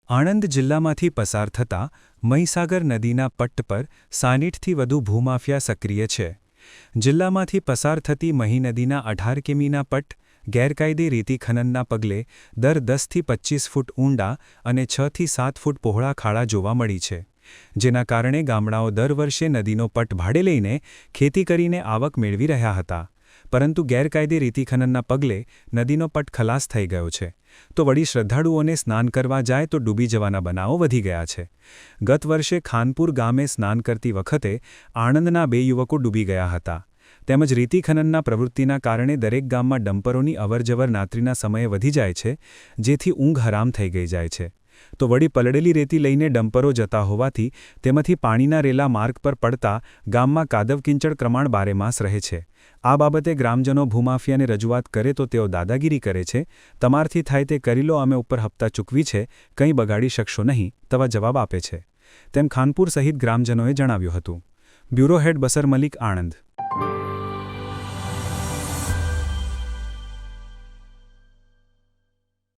આણંદ જિલ્લામાંથી પસાર થતા મહીસાગર નદીના પટ્ટ પર 60થી વધુ ભૂમાફિયા સક્રિય છે. જિલ્લામાંથી પસાર થતી મહી નદીના 18 કિમીના પટ્ટ ગેરકાયદે રેતી ખનનના પગલે દર 10થી 25 ફૂટ ઊંડા અને 6થી 7 ફૂટ પહોળા ખાડા જોવા મળી છે, જેના કારણે ગામડાઓ દર વર્ષે નદીનો પટ્ટ ભાડે લઈને ખેતી કરીને આવક મેળવી રહ્યા હતા. પરંતુ ગેરકાયદે રેતી ખનનના પગલે નદીનો પટ્ટ ખલાસ થઈ ગયો છે, તો વળી શ્રદ્ધાળુઓને સ્નાન કરવા જાય તો ડૂબી જવાના બનાવો વધી ગયા છે. ગત વર્ષે ખાનપુર ગામે સ્નાન કરતી વખતે આણંદના 2 યુવકો ડૂબી ગયા હતા. તેમજ રેતી ખનનના પ્રવૃત્તિના કારણે દરેક ગામમાં ડમ્પરોની અવરજવર રાત્રિના સમયે વધી જાય છે, જેથી ઊંઘ હરામ થઈ ગઈ જાય છે. તો વળી પલળેલી રેતી લઈને ડમ્પરો જતા હોવાથી તેમાંથી પાણીના રેલા માર્ગ પર પડતા ગામમાં કાદવ-કિંચડ પ્રમાણ બારેમાસ રહે છે. આ બાબતે ગ્રામજનો ભૂમાફિયાને રજૂઆત કરે તો તેઓ દાદાગીરી કરે છે. તમારથી થાય તે કરી લો, અમે ઉપર હપ્તા ચૂકવી છે, કંઈ બગાડી શકશો નહીં તેવા જવાબ આપે છે, તેમ ખાનપુર સહિત ગ્રામજનોએ જણાવ્યું હતું. બ્યુરો હેડ બસર મલિક, આણંદ.